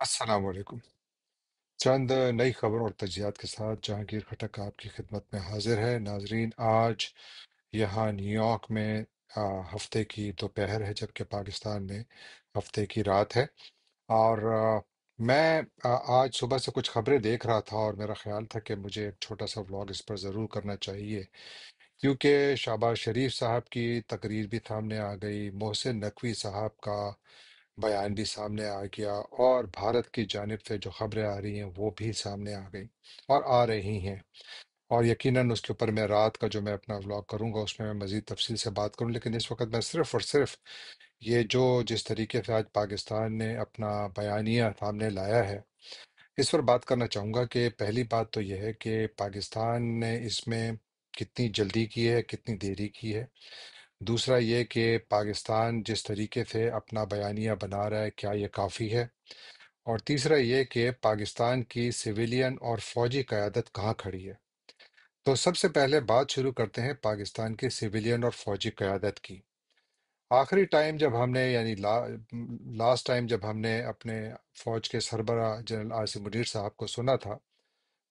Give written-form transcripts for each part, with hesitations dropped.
السلام علیکم۔ چند نئی خبروں اور تجزیات کے ساتھ جہانگیر کھٹک آپ کی خدمت میں حاضر ہے۔ ناظرین، آج یہاں نیو یارک میں ہفتے کی دوپہر ہے، جبکہ پاکستان میں ہفتے کی رات ہے۔ اور میں آج صبح سے کچھ خبریں دیکھ رہا تھا، اور میرا خیال تھا کہ مجھے ایک چھوٹا سا ولاگ اس پر ضرور کرنا چاہیے، کیونکہ شہباز شریف صاحب کی تقریر بھی سامنے آ گئی، محسن نقوی صاحب کا بیان بھی سامنے آ گیا، اور بھارت کی جانب سے جو خبریں آ رہی ہیں وہ بھی سامنے آ گئی اور آ رہی ہیں۔ اور یقیناً اس کے اوپر میں رات کا جو میں اپنا ولاگ کروں گا اس میں مزید تفصیل سے بات کروں، لیکن اس وقت میں صرف اور صرف یہ جو جس طریقے سے آج پاکستان نے اپنا بیانیہ سامنے لایا ہے اس پر بات کرنا چاہوں گا کہ پہلی بات تو یہ ہے کہ پاکستان نے اس میں کتنی جلدی کی ہے، کتنی دیری کی ہے۔ دوسرا یہ کہ پاکستان جس طریقے سے اپنا بیانیہ بنا رہا ہے کیا یہ کافی ہے؟ اور تیسرا یہ کہ پاکستان کی سویلین اور فوجی قیادت کہاں کھڑی ہے۔ تو سب سے پہلے بات شروع کرتے ہیں پاکستان کی سویلین اور فوجی قیادت کی۔ آخری ٹائم جب ہم نے لاسٹ ٹائم جب ہم نے اپنے فوج کے سربراہ جنرل عاصم منیر صاحب کو سنا تھا،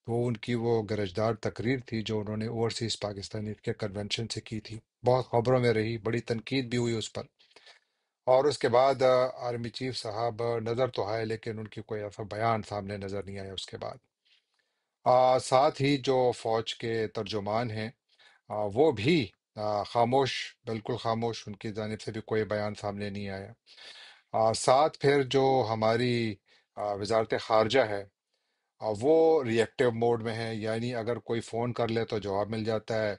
تو ان کی وہ گرجدار تقریر تھی جو انہوں نے اوورسیز پاکستانی کے کنونشن سے کی تھی، بہت خبروں میں رہی، بڑی تنقید بھی ہوئی اس پر۔ اور اس کے بعد آرمی چیف صاحب نظر تو آئے، لیکن ان کی کوئی ایسا بیان سامنے نظر نہیں آیا اس کے بعد۔ ساتھ ہی جو فوج کے ترجمان ہیں وہ بھی خاموش، بالکل خاموش، ان کی جانب سے بھی کوئی بیان سامنے نہیں آیا۔ ساتھ پھر جو ہماری وزارت خارجہ ہے وہ ری ایکٹیو موڈ میں ہے، یعنی اگر کوئی فون کر لے تو جواب مل جاتا ہے،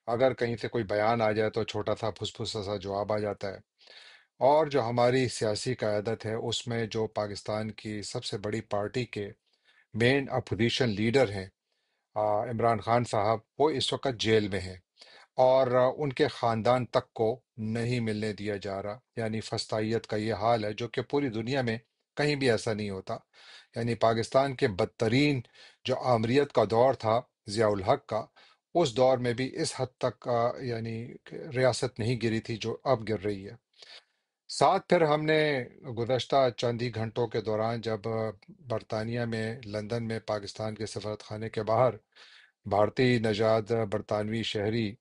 اگر کہیں سے کوئی بیان آ جائے تو چھوٹا سا پھس پھسا سا جواب آ جاتا ہے۔ اور جو ہماری سیاسی قیادت ہے اس میں جو پاکستان کی سب سے بڑی پارٹی کے مین اپوزیشن لیڈر ہیں عمران خان صاحب، وہ اس وقت جیل میں ہیں، اور ان کے خاندان تک کو نہیں ملنے دیا جا رہا، یعنی فسطائیت کا یہ حال ہے جو کہ پوری دنیا میں کہیں بھی ایسا نہیں ہوتا۔ یعنی پاکستان کے بدترین جو آمریت کا دور تھا ضیاء الحق کا، اس دور میں بھی اس حد تک یعنی کہ ریاست نہیں گری تھی جو اب گر رہی ہے۔ ساتھ پھر ہم نے گزشتہ چند ہی گھنٹوں کے دوران جب برطانیہ میں لندن میں پاکستان کے سفارت خانے کے باہر بھارتی نژاد برطانوی شہری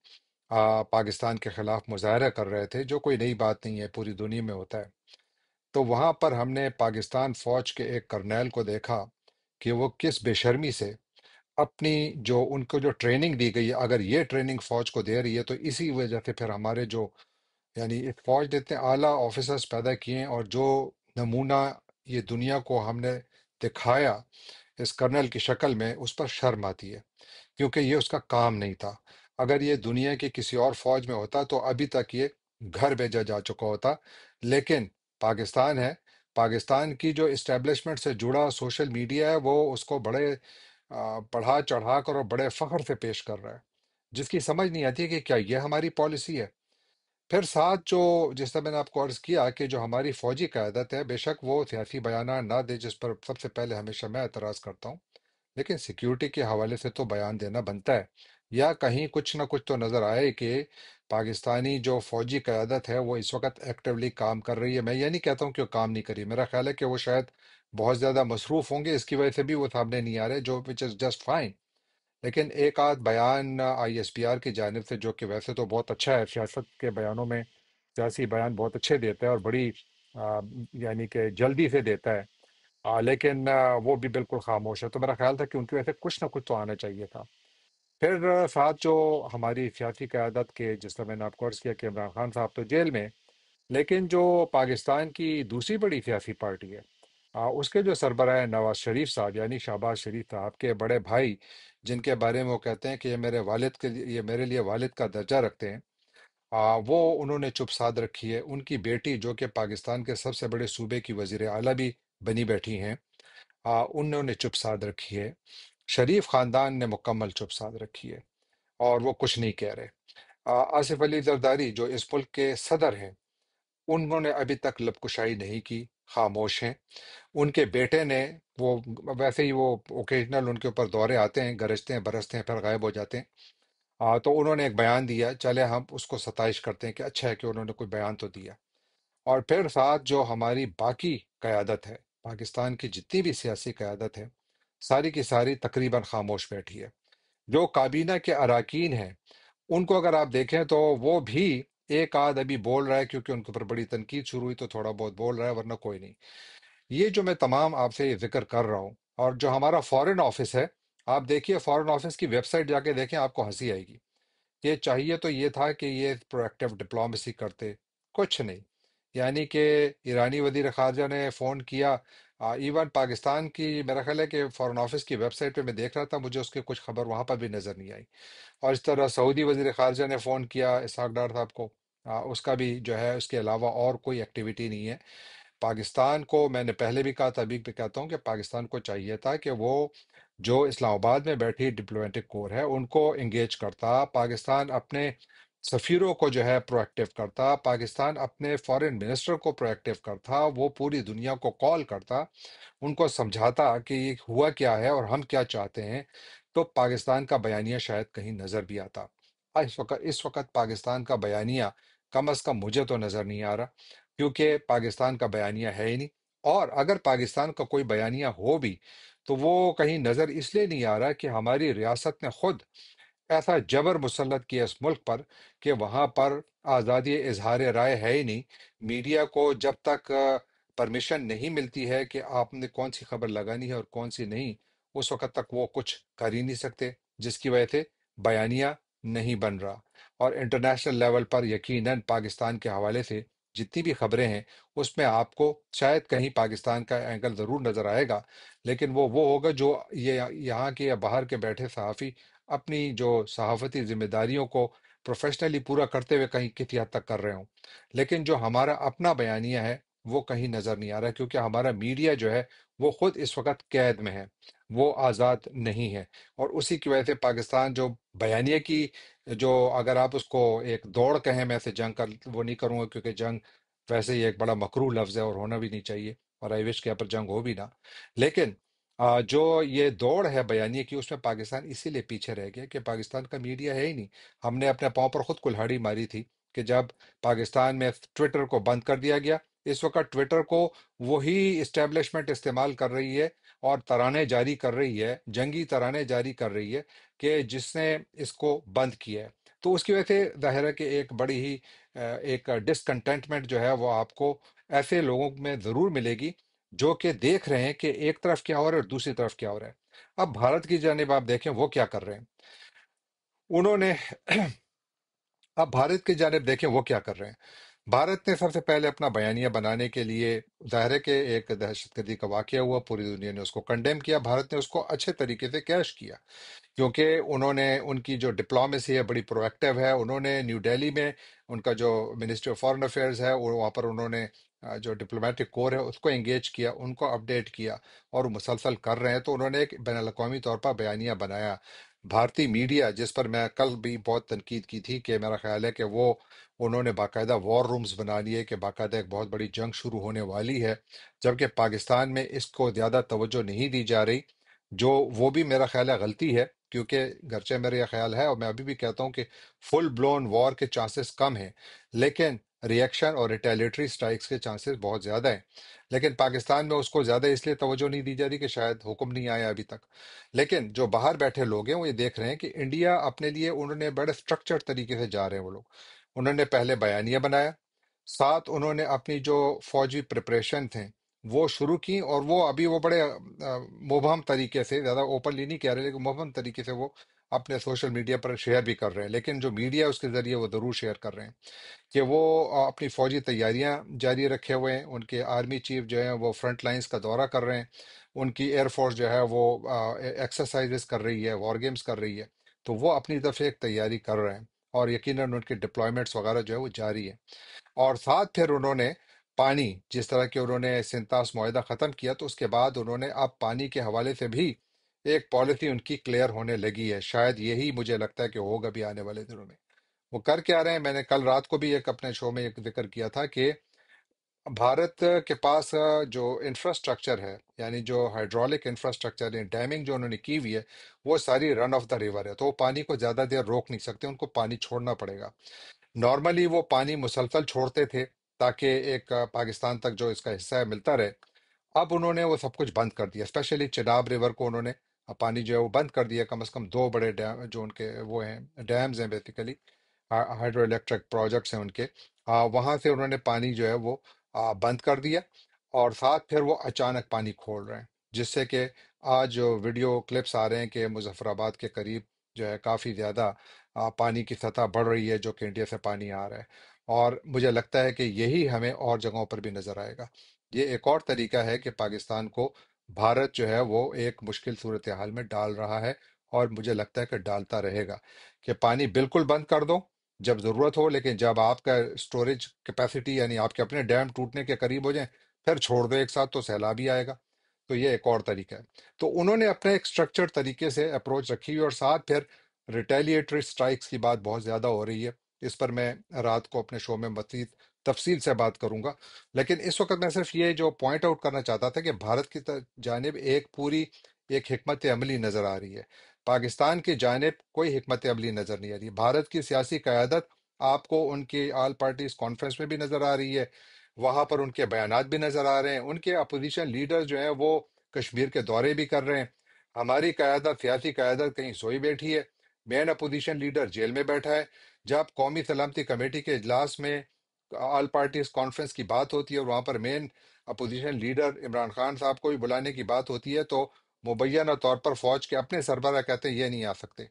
پاکستان کے خلاف مظاہرہ کر رہے تھے، جو کوئی نئی بات نہیں ہے، پوری دنیا میں ہوتا ہے، تو وہاں پر ہم نے پاکستان فوج کے ایک کرنیل کو دیکھا کہ وہ کس بے شرمی سے اپنی جو ان کو جو ٹریننگ دی گئی ہے، اگر یہ ٹریننگ فوج کو دے رہی ہے تو اسی وجہ سے پھر ہمارے جو یعنی ایک فوج نے اتنے اعلیٰ آفیسرز پیدا کیے ہیں، اور جو نمونہ یہ دنیا کو ہم نے دکھایا اس کرنل کی شکل میں، اس پر شرم آتی ہے، کیونکہ یہ اس کا کام نہیں تھا۔ اگر یہ دنیا کی کسی اور فوج میں ہوتا تو ابھی تک یہ گھر بھیجا جا چکا ہوتا، لیکن پاکستان ہے، پاکستان کی جو اسٹیبلشمنٹ سے جڑا سوشل میڈیا ہے وہ اس کو بڑے بڑھا چڑھا کر اور بڑے فخر سے پیش کر رہا ہے، جس کی سمجھ نہیں آتی کہ کیا یہ ہماری پالیسی ہے۔ پھر ساتھ جو جس طرح میں نے آپ کو عرض کیا کہ جو ہماری فوجی قیادت ہے، بے شک وہ سیاسی بیانات نہ دے، جس پر سب سے پہلے ہمیشہ میں اعتراض کرتا ہوں، لیکن سیکیورٹی کے حوالے سے تو بیان دینا بنتا ہے، یا کہیں کچھ نہ کچھ تو نظر آئے کہ پاکستانی جو فوجی قیادت ہے وہ اس وقت ایکٹیولی کام کر رہی ہے۔ میں یہ نہیں کہتا ہوں کہ وہ کام نہیں کری، میرا خیال ہے کہ وہ شاید بہت زیادہ مصروف ہوں گے، اس کی وجہ سے بھی وہ سامنے نہیں آ رہے، جو وچ از جسٹ فائن۔ لیکن ایک آدھ بیان آئی ایس پی آر کی جانب سے، جو کہ ویسے تو بہت اچھا ہے، سیاست کے بیانوں میں سیاسی بیان بہت اچھے دیتا ہے اور بڑی آ، یعنی کہ جلدی سے دیتا ہے، لیکن وہ بھی بالکل خاموش ہے، تو میرا خیال تھا کہ ان کی وجہ سے کچھ نہ کچھ تو آنا چاہیے تھا۔ پھر ساتھ جو ہماری سیاسی قیادت کے، جس طرح میں نے آپ کو عرض کیا کہ عمران خان صاحب تو جیل میں، لیکن جو پاکستان کی دوسری بڑی سیاسی پارٹی ہے اس کے جو سربراہ ہیں نواز شریف صاحب، یعنی شہباز شریف صاحب کے بڑے بھائی، جن کے بارے میں وہ کہتے ہیں کہ یہ میرے والد کے لیے، یہ میرے لیے والد کا درجہ رکھتے ہیں، وہ انہوں نے چپ سادھ رکھی ہے۔ ان کی بیٹی جو کہ پاکستان کے سب سے بڑے صوبے کی وزیر اعلیٰ بھی بنی بیٹھی ہیں، انہوں نے چپ سادھ رکھی ہے۔ شریف خاندان نے مکمل چپ سادھ رکھی ہے اور وہ کچھ نہیں کہہ رہے۔ آصف علی زرداری جو اس ملک کے صدر ہیں، انہوں نے ابھی تک لب کشائی نہیں کی، خاموش ہیں۔ ان کے بیٹے نے، وہ ویسے ہی وہ اوکیجنل ان کے اوپر دورے آتے ہیں، گرجتے ہیں برستے ہیں پھر غائب ہو جاتے ہیں، تو انہوں نے ایک بیان دیا، چلے ہم اس کو ستائش کرتے ہیں کہ اچھا ہے کہ انہوں نے کوئی بیان تو دیا۔ اور پھر ساتھ جو ہماری باقی قیادت ہے، پاکستان کی جتنی بھی سیاسی قیادت ہے ساری کی ساری تقریباً خاموش بیٹھی ہے۔ جو کابینہ کے اراکین ہیں ان کو اگر آپ دیکھیں تو وہ بھی ایک آدھ ابھی بول رہا ہے، کیونکہ ان کے اوپر بڑی تنقید شروع ہوئی تو تھوڑا بہت بول رہا ہے، ورنہ کوئی نہیں۔ یہ جو میں تمام آپ سے یہ ذکر کر رہا ہوں، اور جو ہمارا فورن آفس ہے، آپ دیکھیے فورن آفس کی ویب سائٹ جا کے دیکھیں، آپ کو ہنسی آئے گی۔ یہ چاہیے تو یہ تھا کہ یہ پرو ایکٹیو ڈپلومیسی کرتے، کچھ نہیں۔ یعنی کہ ایرانی وزیر خارجہ نے فون کیا، ایون پاکستان کی میرا خیال ہے کہ فورن آفس کی ویب سائٹ پہ میں دیکھ رہا تھا، مجھے اس کی کچھ خبر وہاں پر بھی نظر نہیں آئی۔ اور اس طرح سعودی وزیر خارجہ نے فون کیا اسحاق ڈار صاحب کو، اس کا بھی جو ہے اس کے علاوہ اور کوئی ایکٹیویٹی نہیں ہے۔ پاکستان کو میں نے پہلے بھی کہا تھا، ابھی بھی کہتا ہوں کہ پاکستان کو چاہیے تھا کہ وہ جو اسلام آباد میں بیٹھی ڈپلومیٹک کور ہے ان کو انگیج کرتا، پاکستان اپنے سفیروں کو جو ہے پرویکٹیو کرتا، پاکستان اپنے فارن منسٹر کو پرویکٹیو کرتا، وہ پوری دنیا کو کال کرتا، ان کو سمجھاتا کہ یہ ہوا کیا ہے اور ہم کیا چاہتے ہیں، تو پاکستان کا بیانیہ شاید کہیں نظر بھی آتا۔ اس وقت پاکستان کا بیانیہ کم از کم مجھے تو نظر نہیں آ رہا، کیونکہ پاکستان کا بیانیہ ہے ہی نہیں۔ اور اگر پاکستان کا کوئی بیانیہ ہو بھی تو وہ کہیں نظر اس لیے نہیں آ رہا کہ ہماری ریاست نے خود ایسا جبر مسلط کیا اس ملک پر کہ وہاں پر آزادی اظہار رائے ہے ہی نہیں۔ میڈیا کو جب تک پرمیشن نہیں ملتی ہے کہ آپ نے کون سی خبر لگانی ہے اور کون سی نہیں، اس وقت تک وہ کچھ کر ہی نہیں سکتے، جس کی وجہ سے بیانیہ نہیں بن رہا۔ اور انٹرنیشنل لیول پر یقیناً پاکستان کے حوالے سے جتنی بھی خبریں ہیں اس میں آپ کو شاید کہیں پاکستان کا اینگل ضرور نظر آئے گا، لیکن وہ ہوگا جو یہ یہاں کے یا باہر کے بیٹھے صحافی اپنی جو صحافتی ذمہ داریوں کو پروفیشنلی پورا کرتے ہوئے کہیں کسی حد تک کر رہے ہوں۔ لیکن جو ہمارا اپنا بیانیہ ہے وہ کہیں نظر نہیں آ رہا، کیونکہ ہمارا میڈیا جو ہے وہ خود اس وقت قید میں ہے، وہ آزاد نہیں ہے۔ اور اسی کی وجہ سے پاکستان جو بیانیے کی جو اگر آپ اس کو ایک دوڑ کہیں، میں اسے جنگ کا وہ نہیں کروں گا، کیونکہ جنگ ویسے ہی ایک بڑا مکروہ لفظ ہے اور ہونا بھی نہیں چاہیے، اور آئی وش کہ یہاں پر جنگ ہو بھی نہ۔ لیکن جو یہ دوڑ ہے بیانیے کی، اس میں پاکستان اسی لیے پیچھے رہ گیا کہ پاکستان کا میڈیا ہے ہی نہیں۔ ہم نے اپنے پاؤں پر خود کلہاڑی ماری تھی کہ جب پاکستان میں ٹویٹر کو بند کر دیا گیا۔ اس وقت ٹویٹر کو وہی اسٹیبلشمنٹ استعمال کر رہی ہے اور ترانے جاری کر رہی ہے، جنگی ترانے جاری کر رہی ہے کہ جس نے اس کو بند کیا ہے۔ تو اس کی وجہ سے ظاہر ہے کہ ایک بڑی ہی ایک ڈسکنٹینٹمنٹ جو ہے وہ آپ کو ایسے لوگوں میں ضرور ملے گی جو کہ دیکھ رہے ہیں کہ ایک طرف کیا ہو رہا ہے اور دوسری طرف کیا ہو رہا ہے۔ اب بھارت کی جانب آپ دیکھیں وہ کیا کر رہے ہیں، انہوں نے اب بھارت کی جانب دیکھیں وہ کیا کر رہے ہیں۔ بھارت نے سب سے پہلے اپنا بیانیہ بنانے کے لیے، ظاہر ہے کہ ایک دہشت گردی کا واقعہ ہوا، پوری دنیا نے اس کو کنڈیم کیا، بھارت نے اس کو اچھے طریقے سے کیش کیا، کیونکہ انہوں نے ان کی جو ڈپلومیسی ہے بڑی پرو ایکٹیو ہے۔ انہوں نے نیو دہلی میں ان کا جو منسٹری آف فارن افیئرز ہے وہاں پر انہوں نے جو ڈپلومیٹک کور ہے اس کو انگیج کیا، ان کو اپڈیٹ کیا، اور وہ مسلسل کر رہے ہیں۔ تو انہوں نے ایک بین الاقوامی طور پر بیانیہ بنایا۔ بھارتی میڈیا، جس پر میں کل بھی بہت تنقید کی تھی کہ میرا خیال ہے کہ وہ انہوں نے باقاعدہ وار رومز بنا لیے کہ باقاعدہ ایک بہت بڑی جنگ شروع ہونے والی ہے، جبکہ پاکستان میں اس کو زیادہ توجہ نہیں دی جا رہی، جو وہ بھی میرا خیال ہے غلطی ہے، کیونکہ گرچہ میرا یہ خیال ہے اور میں ابھی بھی کہتا ہوں کہ فل بلون وار کے چانسز کم ہیں، لیکن ری ایکشن اور ریٹیلیٹری سٹرائکس کے چانسز بہت زیادہ ہیں۔ لیکن پاکستان میں اس کو زیادہ اس لیے توجہ نہیں دی جا رہی کہ شاید حکم نہیں آیا ابھی تک۔ لیکن جو باہر بیٹھے لوگ ہیں وہ یہ دیکھ رہے ہیں کہ انڈیا اپنے لیے انہوں نے بڑے سٹرکچرڈ طریقے سے جا رہے ہیں وہ لوگ۔ انہوں نے پہلے بیانیہ بنایا، ساتھ انہوں نے اپنی جو فوجی پریپریشن تھے وہ شروع کی، اور وہ ابھی وہ بڑے مبہم طریقے سے، زیادہ اوپنلی نہیں کہہ رہے لیکن مبہم طریقے سے وہ اپنے سوشل میڈیا پر شیئر بھی کر رہے ہیں، لیکن جو میڈیا ہے اس کے ذریعے وہ ضرور شیئر کر رہے ہیں کہ وہ اپنی فوجی تیاریاں جاری رکھے ہوئے ہیں۔ ان کے آرمی چیف جو ہیں وہ فرنٹ لائنز کا دورہ کر رہے ہیں، ان کی ایئر فورس جو ہے وہ ایکسرسائزز کر رہی ہے، وار گیمز کر رہی ہے، تو وہ اپنی طرف سے ایک تیاری کر رہے ہیں، اور یقیناً ان کی ڈپلائمنٹس وغیرہ جو ہے وہ جاری ہے۔ اور ساتھ پھر انہوں نے پانی، جس طرح کہ انہوں نے سنتاس معاہدہ ختم کیا تو اس کے بعد انہوں نے اب پانی کے حوالے سے بھی ایک پالیسی ان کی کلیئر ہونے لگی ہے۔ شاید یہی مجھے لگتا ہے کہ ہوگا بھی آنے والے دنوں میں۔ وہ کر کیا رہے ہیں، میں نے کل رات کو بھی ایک اپنے شو میں ایک ذکر کیا تھا کہ بھارت کے پاس جو انفراسٹرکچر ہے، یعنی جو ہائیڈرولک انفراسٹرکچر ہے، ڈیمنگ جو انہوں نے کی ہوئی ہے، وہ ساری رن آف دا ریور ہے، تو وہ پانی کو زیادہ دیر روک نہیں سکتے، ان کو پانی چھوڑنا پڑے گا۔ نارملی وہ پانی مسلسل چھوڑتے تھے تاکہ ایک پاکستان تک جو اس کا حصہ ہے ملتا رہے، اب انہوں نے وہ سب کچھ بند کر دیا، اسپیشلی چناب ریور کو انہوں نے پانی جو ہے وہ بند کر دیا، کم از کم دو بڑے ڈیم جو ان کے وہ ہیں، ڈیمز ہیں بیسیکلی، ہائیڈرو الیکٹرک پروجیکٹس ہیں ان کے، وہاں سے انہوں نے پانی جو ہے وہ بند کر دیا، اور ساتھ پھر وہ اچانک پانی کھول رہے ہیں، جس سے کہ آج جو ویڈیو کلپس آ رہے ہیں کہ مظفر آباد کے قریب جو ہے کافی زیادہ پانی کی سطح بڑھ رہی ہے، جو کہ انڈیا سے پانی آ رہا ہے، اور مجھے لگتا ہے کہ یہی ہمیں اور جگہوں پر بھی نظر آئے گا۔ یہ ایک اور طریقہ ہے کہ پاکستان کو بھارت جو ہے وہ ایک مشکل صورتحال میں ڈال رہا ہے، اور مجھے لگتا ہے کہ ڈالتا رہے گا، کہ پانی بالکل بند کر دو جب ضرورت ہو، لیکن جب آپ کا سٹوریج کیپیسٹی یعنی آپ کے اپنے ڈیم ٹوٹنے کے قریب ہو جائیں پھر چھوڑ دو ایک ساتھ، تو سیلاب ہی آئے گا۔ تو یہ ایک اور طریقہ ہے۔ تو انہوں نے اپنے ایک اسٹرکچرڈ طریقے سے اپروچ رکھی ہوئی، اور ساتھ پھر ریٹیلیٹری سٹرائکس کی بات بہت زیادہ ہو رہی ہے، اس پر میں رات کو اپنے شو میں مزید تفصیل سے بات کروں گا، لیکن اس وقت میں صرف یہ جو پوائنٹ آؤٹ کرنا چاہتا تھا کہ بھارت کی جانب ایک حکمت عملی نظر آ رہی ہے، پاکستان کی جانب کوئی حکمت عملی نظر نہیں آ رہی۔ بھارت کی سیاسی قیادت آپ کو ان کی آل پارٹیز کانفرنس میں بھی نظر آ رہی ہے، وہاں پر ان کے بیانات بھی نظر آ رہے ہیں، ان کے اپوزیشن لیڈر جو ہیں وہ کشمیر کے دورے بھی کر رہے ہیں، ہماری قیادت، سیاسی قیادت کہیں سوئی بیٹھی ہے، مین اپوزیشن لیڈر جیل میں بیٹھا ہے۔ جب قومی سلامتی کمیٹی کے اجلاس میں آل پارٹیز کانفرنس کی بات ہوتی ہے اور وہاں پر مین اپوزیشن لیڈر عمران خان صاحب کو بھی بلانے کی بات ہوتی ہے، تو مبینہ طور پر فوج کے اپنے سربراہ کہتے ہیں یہ نہیں آ سکتے،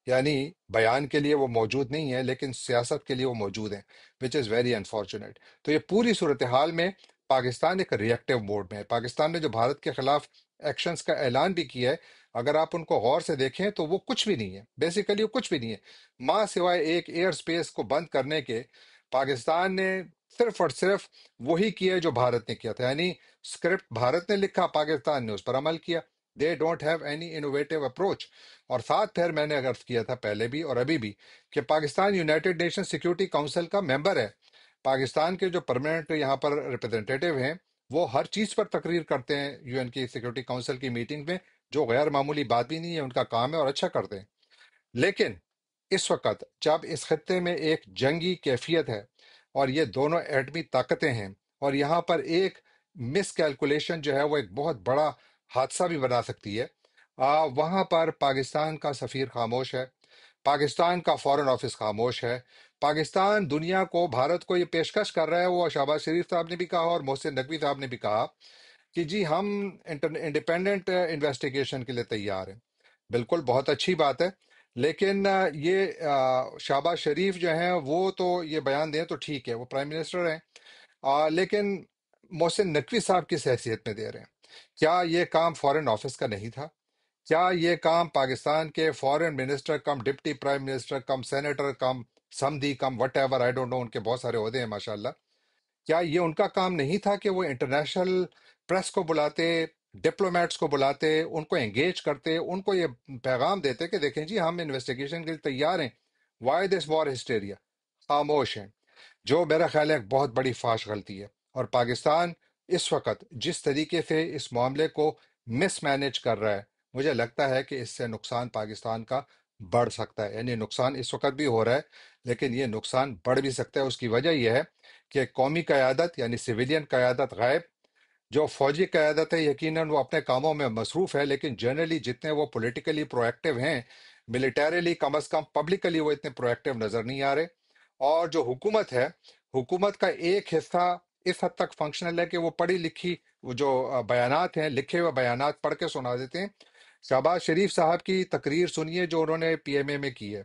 یعنی بیان کے لیے وہ موجود نہیں ہے لیکن سیاست کے لیے وہ موجود ہیں، وچ از ویری انفارچونیٹ۔ تو یہ پوری صورتحال میں پاکستان ایک ری ایکٹیو موڈ میں ہے۔ پاکستان نے جو بھارت کے خلاف ایکشنز کا اعلان بھی کیا ہے، اگر آپ ان کو غور سے دیکھیں تو وہ کچھ بھی نہیں ہے، بیسیکلی وہ کچھ بھی نہیں ہے، ماں سوائے ایک ایئر سپیس کو بند کرنے کے پاکستان نے صرف اور صرف وہی کیا جو بھارت نے کیا تھا، یعنی اسکرپٹ بھارت نے لکھا، پاکستان نے اس پر عمل کیا۔ They don't have any innovative approach. اور ساتھ پھر میں نے اگر کیا تھا پہلے بھی اور ابھی بھی کہ Pakistan United nation security council کا ممبر ہے، پاکستان کے جو پرماننٹ یہاں پر ریپرزینٹیٹیو ہیں وہ ہر چیز پر تقریر کرتے ہیں یو این کی سیکیورٹی کونسل کی میٹنگ میں، جو غیر معمولی بات بھی نہیں ہے، ان کا کام ہے اور اچھا کرتے ہیں۔ لیکن اس وقت جب اس خطے میں ایک جنگی کیفیت ہے اور یہ دونوں ایٹمی طاقتیں ہیں، اور یہاں پر ایک مس کیلکولیشن جو ہے وہ ایک بہت بڑا حادثہ بھی بنا سکتی ہے، وہاں پر پاکستان کا سفیر خاموش ہے، پاکستان کا فورن آفس خاموش ہے، پاکستان دنیا کو، بھارت کو یہ پیشکش کر رہا ہے، وہ شہباز شریف صاحب نے بھی کہا اور محسن نقوی صاحب نے بھی کہا کہ جی ہم انڈیپینڈنٹ انویسٹیگیشن کے لیے تیار ہیں۔ بالکل بہت اچھی بات ہے، لیکن یہ شہباز شریف جو ہیں وہ تو یہ بیان دیں تو ٹھیک ہے، وہ پرائم منسٹر ہیں، لیکن محسن نقوی صاحب کس حیثیت میں دے رہے ہیں؟ کیا یہ کام فورن آفس کا نہیں تھا؟ کیا یہ کام پاکستان کے foreign minister cum deputy prime minister cum senator cum سمدھی cum whatever, I don't know, ان کے بہت سارے عہدے ہیں ماشاءاللہ، کیا یہ ان کا کام نہیں تھا کہ وہ انٹرنیشنل پریس کو بلاتے، ڈپلومیٹس کو بلاتے، ان کو انگیج کرتے، ان کو یہ پیغام دیتے کہ دیکھیں جی ہم انویسٹیگیشن کے لیے تیار ہیں، وائی دس وار ہسٹیریا؟ خاموش ہیں، جو میرا خیال ہے ایک بہت بڑی فاش غلطی ہے۔ اور پاکستان اس وقت جس طریقے سے اس معاملے کو مس مینج کر رہا ہے، مجھے لگتا ہے کہ اس سے نقصان پاکستان کا بڑھ سکتا ہے، یعنی نقصان اس وقت بھی ہو رہا ہے لیکن یہ نقصان بڑھ بھی سکتا ہے۔ اس کی وجہ یہ ہے کہ قومی قیادت یعنی سویلین قیادت غائب، جو فوجی قیادت ہے یقیناً وہ اپنے کاموں میں مصروف ہے، لیکن جنرلی جتنے وہ پولیٹیکلی پرو ایکٹیو ہیں، ملیٹریلی کم از کم پبلکلی وہ اتنے پرو ایکٹیو نظر نہیں آ رہے۔ اور جو حکومت ہے، حکومت کا ایک حصہ اس حد تک فنکشنل ہے کہ وہ پڑھی لکھی وہ جو بیانات ہیں، لکھے ہوئے بیانات پڑھ کے سنا دیتے ہیں۔ شہباز شریف صاحب کی تقریر سنیے جو انہوں نے پی ایم اے میں کی ہے،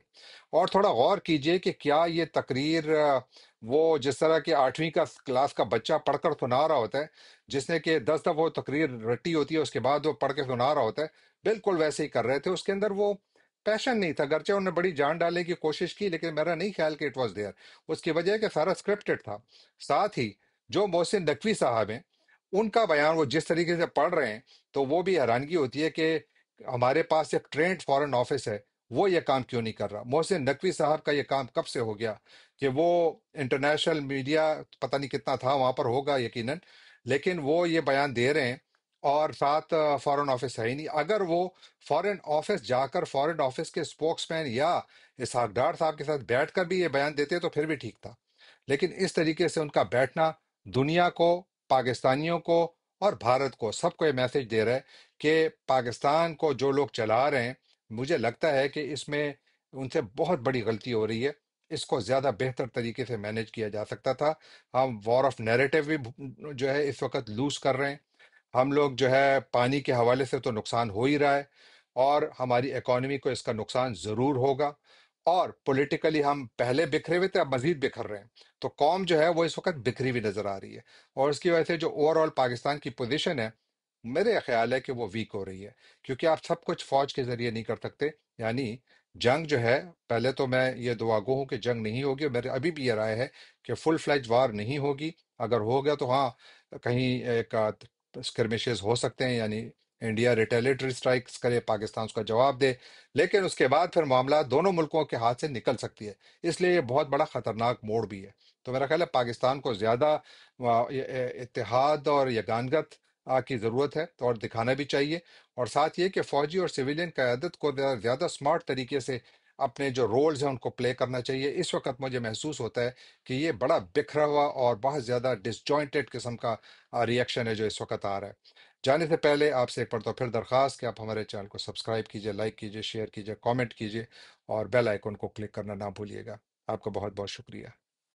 اور تھوڑا غور کیجئے کہ کیا یہ تقریر وہ جس طرح کہ 8ویں کا کلاس کا بچہ پڑھ کر سنا رہا ہوتا ہے، جس نے کہ 10 دفعہ وہ تقریر رٹی ہوتی ہے اس کے بعد وہ پڑھ کے سنا رہا ہوتا ہے، بالکل ویسے ہی کر رہے تھے۔ اس کے اندر وہ پیشن نہیں تھا، گرچہ انہوں نے بڑی جان ڈالنے کی کوشش کی لیکن میرا نہیں خیال کہ اٹ واز دیئر۔ اس کی وجہ ہے کہ سارا اسکرپٹڈ تھا۔ ساتھ ہی جو محسن نقوی صاحب ہیں، ان کا بیان وہ جس طریقے سے پڑھ رہے ہیں تو وہ بھی حیرانگی ہوتی ہے کہ ہمارے پاس ایک ٹرینڈ فورن آفس ہے، وہ یہ کام کیوں نہیں کر رہا؟ محسن نقوی صاحب کا یہ کام کب سے ہو گیا کہ وہ انٹرنیشنل میڈیا پتہ نہیں کتنا تھا وہاں پر ہوگا یقیناً، لیکن وہ یہ بیان دے رہے ہیں اور ساتھ فورن آفس ہے ہی نہیں۔ اگر وہ فورن آفس جا کر فورن آفس کے اسپوکس مین یا اسحاق ڈار صاحب کے ساتھ بیٹھ کر بھی یہ بیان دیتے تو پھر بھی ٹھیک تھا، لیکن اس طریقے سے ان کا بیٹھنا دنیا کو، پاکستانیوں کو اور بھارت کو، سب کو یہ میسج دے رہا ہے کہ پاکستان کو جو لوگ چلا رہے ہیں، مجھے لگتا ہے کہ اس میں ان سے بہت بڑی غلطی ہو رہی ہے۔ اس کو زیادہ بہتر طریقے سے مینیج کیا جا سکتا تھا۔ ہم وار آف نیریٹو بھی جو ہے اس وقت لوز کر رہے ہیں۔ ہم لوگ جو ہے پانی کے حوالے سے تو نقصان ہو ہی رہا ہے، اور ہماری اکانومی کو اس کا نقصان ضرور ہوگا، اور پولیٹیکلی ہم پہلے بکھرے ہوئے تھے، اب مزید بکھر رہے ہیں۔ تو قوم جو ہے وہ اس وقت بکھری ہوئی نظر آ رہی ہے، اور اس کی وجہ سے جو اوور آل پاکستان کی پوزیشن ہے، میرے خیال ہے کہ وہ ویک ہو رہی ہے، کیونکہ آپ سب کچھ فوج کے ذریعے نہیں کر سکتے۔ یعنی جنگ جو ہے، پہلے تو میں یہ دعا گو ہوں کہ جنگ نہیں ہوگی، اور میرے ابھی بھی یہ رائے ہے کہ فل فلیج وار نہیں ہوگی۔ اگر ہو گیا تو ہاں، کہیں ایک اسکرمیشز ہو سکتے ہیں، یعنی انڈیا ریٹیلیٹری اسٹرائکس کرے، پاکستان اس کا جواب دے، لیکن اس کے بعد پھر معاملات دونوں ملکوں کے ہاتھ سے نکل سکتی ہے۔ اس لیے یہ بہت بڑا خطرناک موڑ بھی ہے۔ تو میرا خیال ہے پاکستان کو زیادہ اتحاد اور یگانگت کی ضرورت ہے، اور دکھانا بھی چاہیے، اور ساتھ یہ کہ فوجی اور سویلین قیادت کو زیادہ سمارٹ طریقے سے اپنے جو رولز ہیں ان کو پلے کرنا چاہیے۔ اس وقت مجھے محسوس ہوتا ہے کہ یہ بڑا بکھرا ہوا اور بہت زیادہ ڈس جوائنٹڈ قسم کا ریئیکشن ہے جو اس وقت آ رہا ہے۔ جانے سے پہلے آپ سے ایک بار تو پھر درخواست کہ آپ ہمارے چینل کو سبسکرائب کیجیے، لائک کیجیے، شیئر کیجیے، کامنٹ کیجیے، اور بیل آئیکن کو کلک کرنا نہ بھولیے گا۔ آپ کا بہت بہت شکریہ۔